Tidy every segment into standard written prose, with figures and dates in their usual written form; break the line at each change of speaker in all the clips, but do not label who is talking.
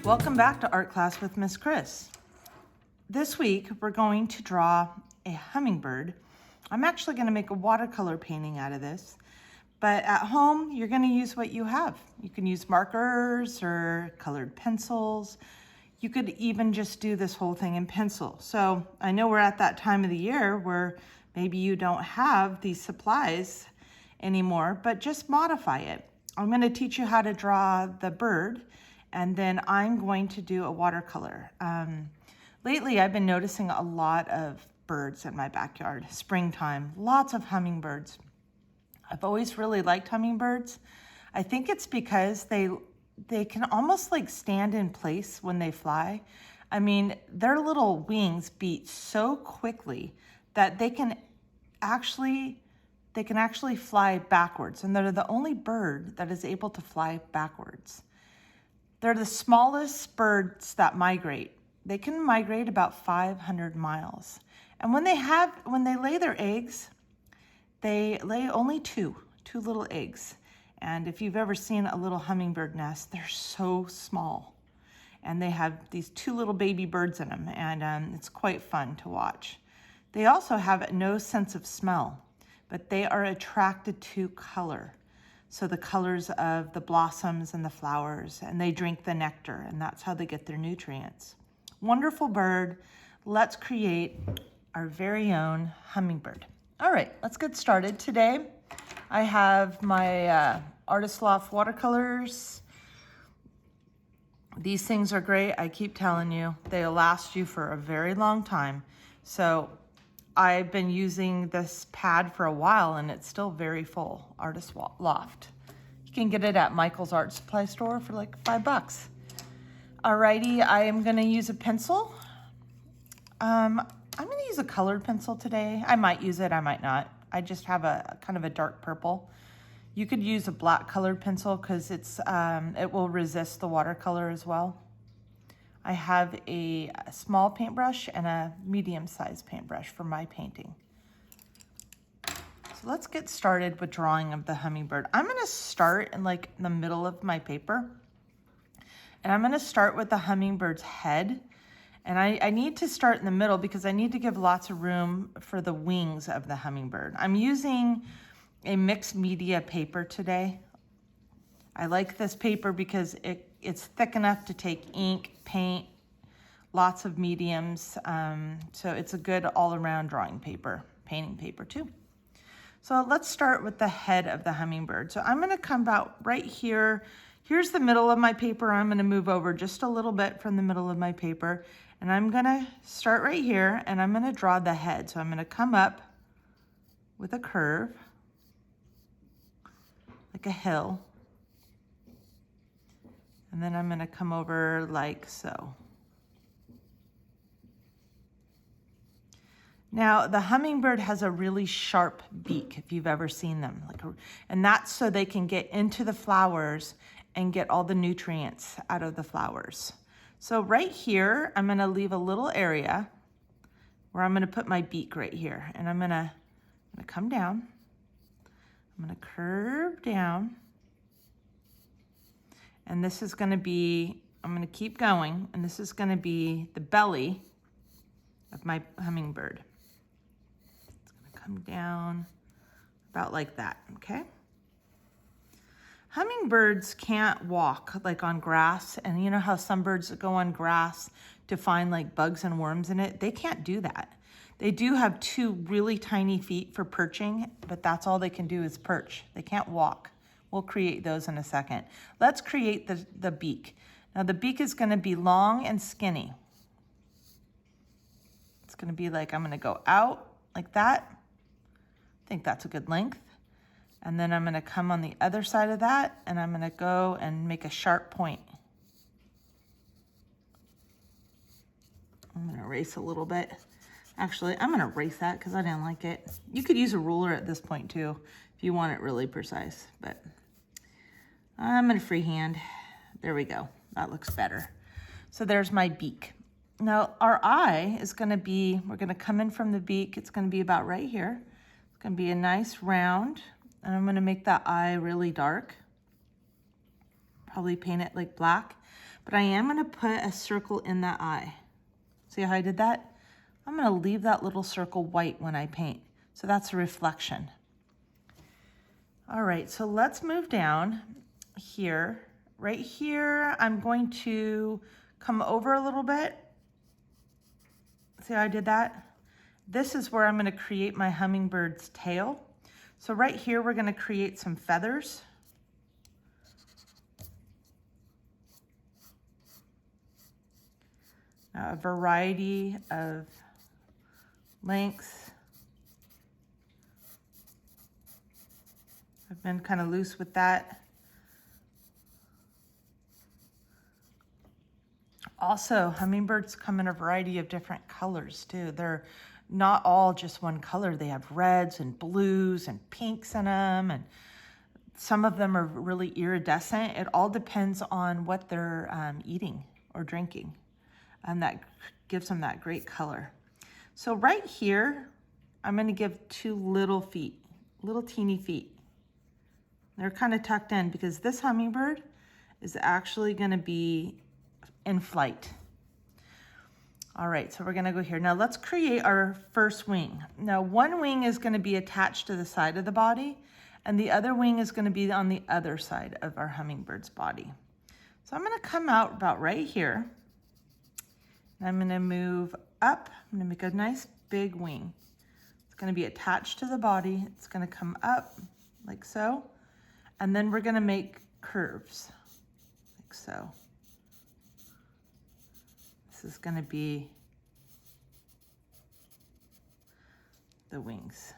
Welcome back to Art Class with Miss Kris. This week we're going to draw a hummingbird. I'm actually going to make a watercolor painting out of this, but at home you're going to use what you have. You can use markers or colored pencils. You could even just do this whole thing in pencil. So I know we're at that time of the year where maybe you don't have these supplies anymore, but just modify it. I'm going to teach you how to draw the bird, and then I'm going to do a watercolor. Lately, I've been noticing a lot of birds in my backyard. Springtime, lots of hummingbirds. I've always really liked hummingbirds. I think it's because they can almost like stand in place when they fly. I mean, their little wings beat so quickly that they can actually fly backwards, and they're the only bird that is able to fly backwards. They're the smallest birds that migrate. They can migrate about 500 miles. And when they lay their eggs, they lay only two little eggs. And if you've ever seen a little hummingbird nest, they're so small. And they have these two little baby birds in them, and it's quite fun to watch. They also have no sense of smell, but they are attracted to color. So the colors of the blossoms and the flowers, and they drink the nectar, and that's how they get their nutrients. Wonderful bird. Let's create our very own hummingbird. All right, let's get started. Today, I have my Artist Loft watercolors. These things are great. I keep telling you, they'll last you for a very long time. So I've been using this pad for a while, and it's still very full. Artist Loft. You can get it at Michael's Art Supply Store for like $5. Alrighty, I am gonna use a pencil. I'm gonna use a colored pencil today. I might use it, I might not. I just have a kind of a dark purple. You could use a black colored pencil because it will resist the watercolor as well. I have a small paintbrush and a medium-sized paintbrush for my painting. So let's get started with drawing of the hummingbird. I'm gonna start in like the middle of my paper, and I'm gonna start with the hummingbird's head. And I need to start in the middle because I need to give lots of room for the wings of the hummingbird. I'm using a mixed media paper today. I like this paper because it's thick enough to take ink, paint, lots of mediums. So it's a good all-around drawing paper, painting paper too. So let's start with the head of the hummingbird. So I'm gonna come about right here. Here's the middle of my paper. I'm gonna move over just a little bit from the middle of my paper, and I'm gonna start right here, and I'm gonna draw the head. So I'm gonna come up with a curve, like a hill. And then I'm gonna come over like so. Now, the hummingbird has a really sharp beak, if you've ever seen them. And that's so they can get into the flowers and get all the nutrients out of the flowers. So right here, I'm gonna leave a little area where I'm gonna put my beak right here. And I'm gonna come down. I'm gonna curve down. And this is gonna be, I'm gonna keep going, and this is gonna be the belly of my hummingbird. It's gonna come down about like that, okay? Hummingbirds can't walk like on grass, and you know how some birds go on grass to find like bugs and worms in it? They can't do that. They do have two really tiny feet for perching, but that's all they can do is perch. They can't walk. We'll create those in a second. Let's create the beak. Now the beak is gonna be long and skinny. It's gonna be like, I'm gonna go out like that. I think that's a good length. And then I'm gonna come on the other side of that, and I'm gonna go and make a sharp point. I'm gonna erase a little bit. Actually, I'm gonna erase that because I didn't like it. You could use a ruler at this point too, if you want it really precise, but I'm gonna freehand. There we go, that looks better. So there's my beak. Now our eye is gonna be, we're gonna come in from the beak, it's gonna be about right here. gonna be a nice round, and I'm gonna make that eye really dark. Probably paint it like black, but I am gonna put a circle in that eye. See how I did that? I'm gonna leave that little circle white when I paint. So that's a reflection. All right, so let's move down here. Right here, I'm going to come over a little bit. See how I did that? This is where I'm gonna create my hummingbird's tail. So right here, we're gonna create some feathers. Now, a variety of lengths. I've been kind of loose with that. Also, hummingbirds come in a variety of different colors too. They're not all just one color. They have reds and blues and pinks in them, and some of them are really iridescent. It all depends on what they're eating or drinking, and that gives them that great color. So right here, I'm gonna give 2 little feet, little teeny feet. They're kind of tucked in because this hummingbird is actually gonna be in flight. All right, so we're gonna go here. Now let's create our first wing. Now one wing is gonna be attached to the side of the body, and the other wing is gonna be on the other side of our hummingbird's body. So I'm gonna come out about right here, and I'm gonna move up. I'm gonna make a nice big wing. It's gonna be attached to the body. It's gonna come up like so, and then we're gonna make curves like so. This is gonna be the wings.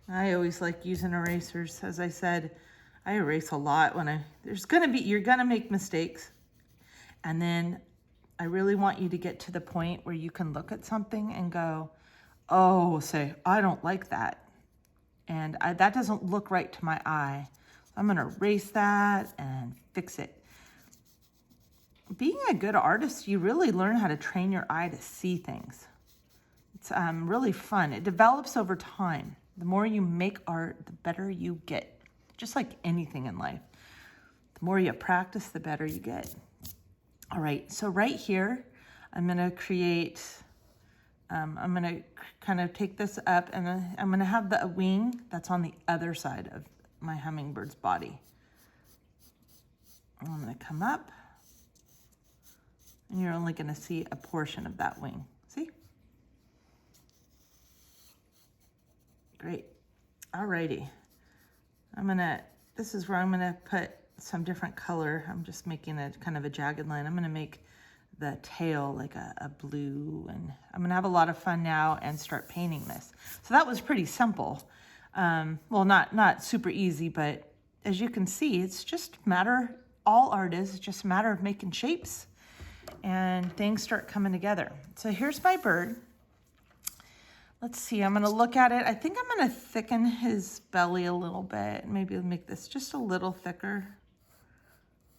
I always like using erasers. As I said, I erase a lot when you're gonna make mistakes. And then I really want you to get to the point where you can look at something and go, oh, say, I don't like that. And that doesn't look right to my eye. So I'm gonna erase that and fix it. Being a good artist, you really learn how to train your eye to see things. It's really fun. It develops over time. The more you make art, the better you get. Just like anything in life. The more you practice, the better you get. All right, so right here, I'm gonna create, I'm gonna kind of take this up, and I'm gonna have the wing that's on the other side of my hummingbird's body. I'm gonna come up, and you're only gonna see a portion of that wing. See? Great. Alrighty. This is where I'm gonna put some different color. I'm just making a kind of a jagged line. I'm gonna make the tail like a blue, and I'm gonna have a lot of fun now and start painting this. So that was pretty simple. Well, not super easy, but as you can see, it's just all art is just a matter of making shapes, and things start coming together. So here's my bird. Let's see, I'm gonna look at it. I think I'm gonna thicken his belly a little bit. Maybe make this just a little thicker.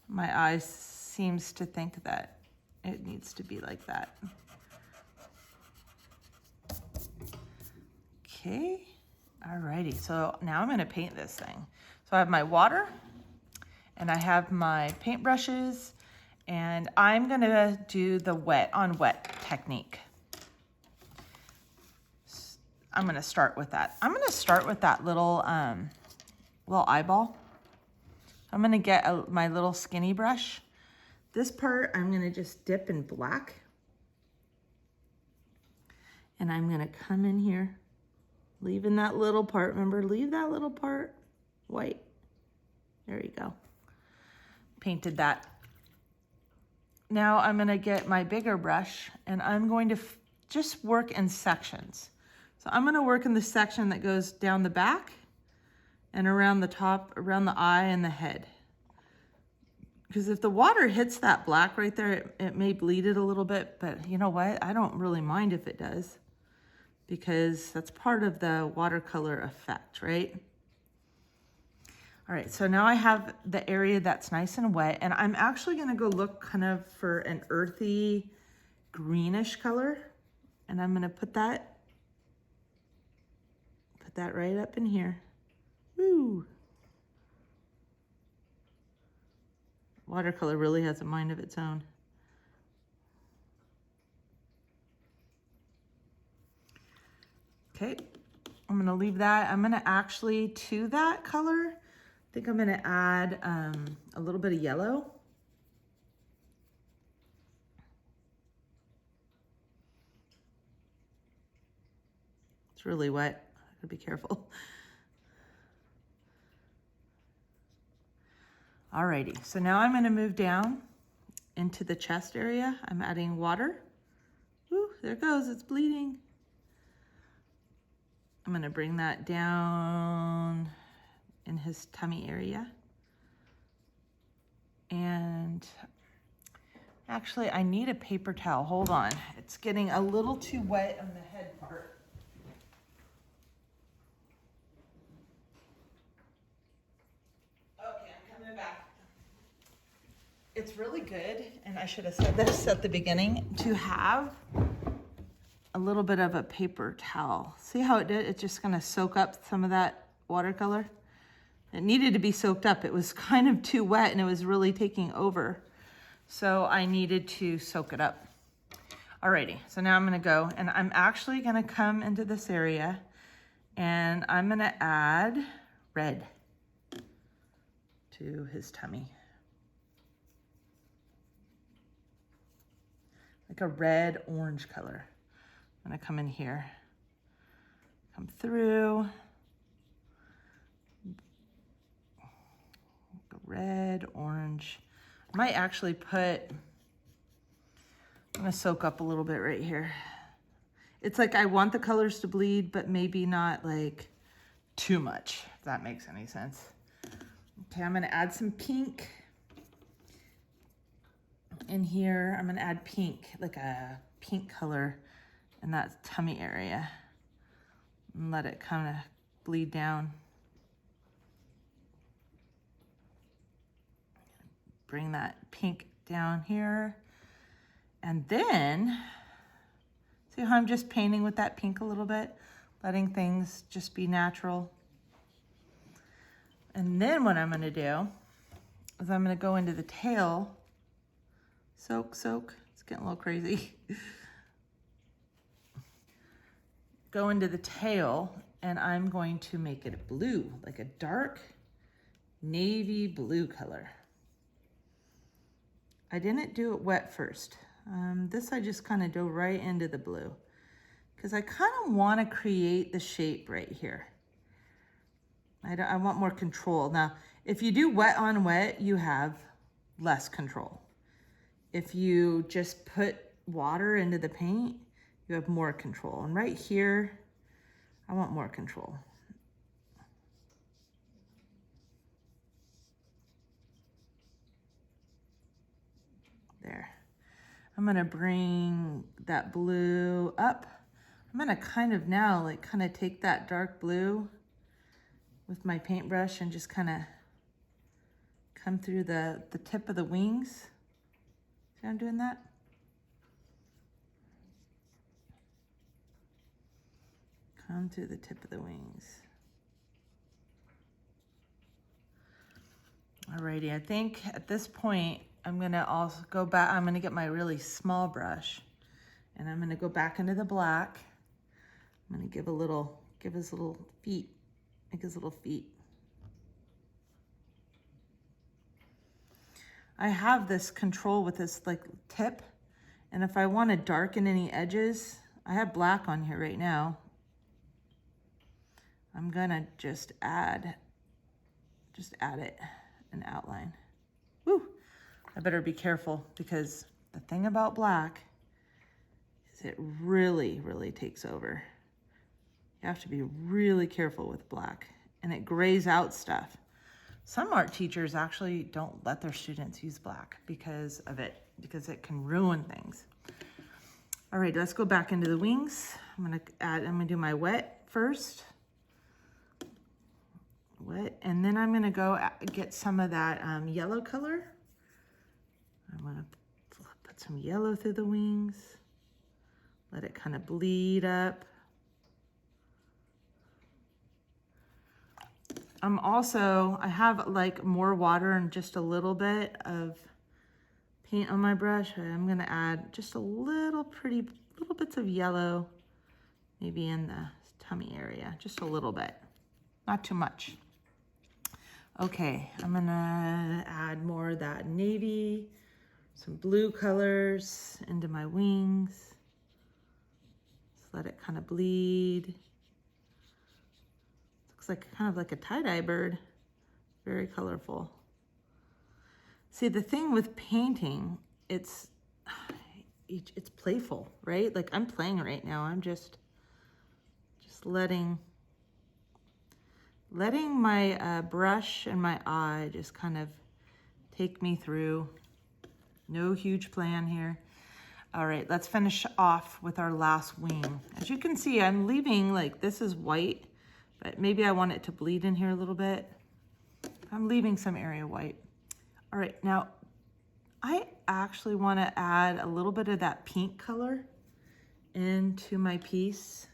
My eye seems to think that it needs to be like that. Okay, alrighty, so now I'm gonna paint this thing. So I have my water, and I have my paintbrushes, and I'm gonna do the wet on wet technique. I'm gonna start with that. I'm gonna start with that little eyeball. I'm gonna get my little skinny brush. This part I'm gonna just dip in black. And I'm gonna come in here, leaving that little part. Remember, leave that little part white. There you go. Painted that. Now I'm gonna get my bigger brush, and I'm going to just work in sections. So I'm gonna work in the section that goes down the back and around the top, around the eye and the head. Because if the water hits that black right there, it may bleed it a little bit, but you know what? I don't really mind if it does, because that's part of the watercolor effect, right? All right, so now I have the area that's nice and wet, and I'm actually gonna go look kind of for an earthy greenish color, and I'm gonna put that that right up in here. Woo! Watercolor really has a mind of its own. Okay, I'm gonna leave that. I'm gonna actually, to that color, I think I'm gonna add a little bit of yellow. It's really wet, I gotta be careful. Alrighty, so now I'm gonna move down into the chest area. I'm adding water. Woo, there it goes, it's bleeding. I'm gonna bring that down in his tummy area. And actually, I need a paper towel, hold on. It's getting a little too wet on the head part. Okay, I'm coming back. It's really good, and I should have said this at the beginning, to have a little bit of a paper towel. See how it did? It's just gonna soak up some of that watercolor. It needed to be soaked up. It was kind of too wet and it was really taking over. So I needed to soak it up. Alrighty, so now I'm gonna go and I'm actually gonna come into this area and I'm gonna add red to his tummy. Like a red orange color. I'm gonna come in here, come through. Red, orange. I might actually put, I'm gonna soak up a little bit right here. It's like I want the colors to bleed, but maybe not like too much, if that makes any sense. Okay, I'm gonna add some pink in here. I'm gonna add pink, like a pink color in that tummy area. And let it kind of bleed down. Bring that pink down here. And then, see how I'm just painting with that pink a little bit, letting things just be natural. And then what I'm gonna do is I'm gonna go into the tail. Soak, soak, it's getting a little crazy. Go into the tail and I'm going to make it blue, like a dark navy blue color. I didn't do it wet first. This I just kind of dove right into the blue because I kind of want to create the shape right here. I want more control. Now, if you do wet on wet, you have less control. If you just put water into the paint, you have more control. And right here, I want more control. There. I'm gonna bring that blue up. I'm gonna kind of now like kind of take that dark blue with my paintbrush and just kind of come through the tip of the wings. See how I'm doing that? Come through the tip of the wings. Alrighty, I think at this point, I'm gonna also go back, I'm gonna get my really small brush and I'm gonna go back into the black. I'm gonna give his little feet, make his little feet. I have this control with this like tip, and if I wanna darken any edges, I have black on here right now. I'm gonna just add it, an outline. Woo! I better be careful because the thing about black is it really, really takes over. You have to be really careful with black and it grays out stuff. Some art teachers actually don't let their students use black because of it, because it can ruin things. All right, let's go back into the wings. I'm gonna do my wet first. Wet, and then I'm gonna go get some of that yellow color. I wanna put some yellow through the wings. Let it kind of bleed up. I have like more water and just a little bit of paint on my brush. I'm gonna add just a little bits of yellow, maybe in the tummy area, just a little bit, not too much. Okay, I'm gonna add more of that navy, some blue colors into my wings. Just let it kind of bleed. Looks like kind of like a tie-dye bird. Very colorful. See, the thing with painting, it's playful, right? Like I'm playing right now. I'm just letting my brush and my eye just kind of take me through. No huge plan here. All right, let's finish off with our last wing. As you can see, I'm leaving, like, this is white, but maybe I want it to bleed in here a little bit. I'm leaving some area white. All right, now I actually want to add a little bit of that pink color into my piece.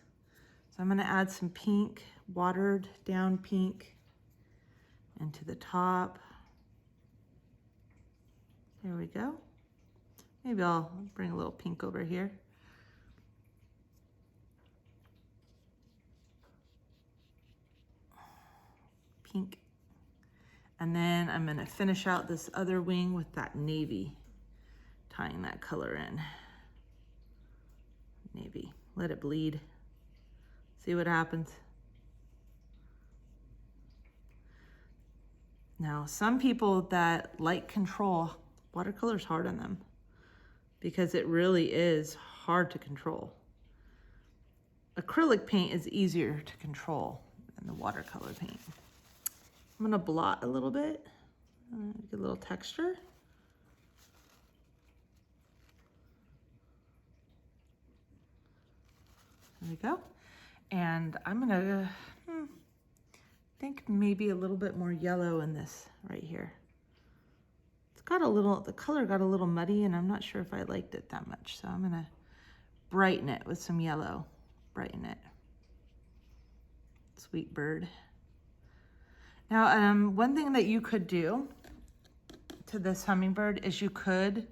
So I'm going to add some pink, watered down pink into the top. There we go. Maybe I'll bring a little pink over here. Pink. And then I'm gonna finish out this other wing with that navy, tying that color in. Navy, let it bleed. See what happens. Now, some people that like control, watercolor's hard on them because it really is hard to control. Acrylic paint is easier to control than the watercolor paint. I'm gonna blot a little bit, get a little texture. There we go. And I'm gonna think maybe a little bit more yellow in this right here. It's got a little, the color got a little muddy and I'm not sure if I liked it that much. So I'm gonna brighten it with some yellow, brighten it. Sweet bird. Now, one thing that you could do to this hummingbird is you could,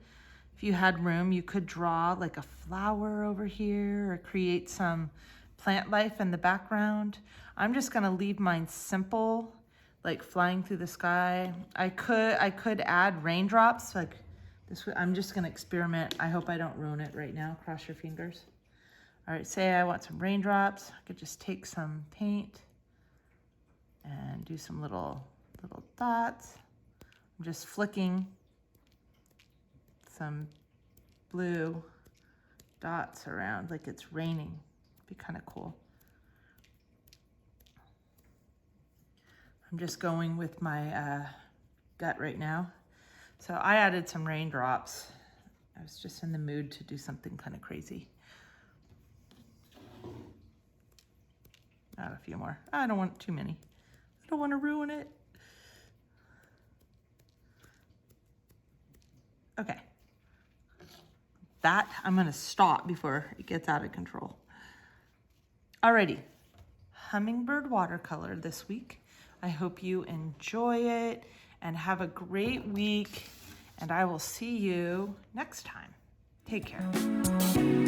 if you had room, you could draw like a flower over here or create some plant life in the background. I'm just gonna leave mine simple, like flying through the sky. I could add raindrops, like this. I'm just gonna experiment. I hope I don't ruin it right now. Cross your fingers. All right, say I want some raindrops. I could just take some paint and do some little dots. I'm just flicking some blue dots around like it's raining. Be kind of cool. I'm just going with my gut right now. So I added some raindrops. I was just in the mood to do something kind of crazy. Add a few more. I don't want too many. I don't want to ruin it. Okay. That I'm going to stop before it gets out of control. Alrighty. Hummingbird watercolor this week. I hope you enjoy it and have a great week. And I will see you next time. Take care.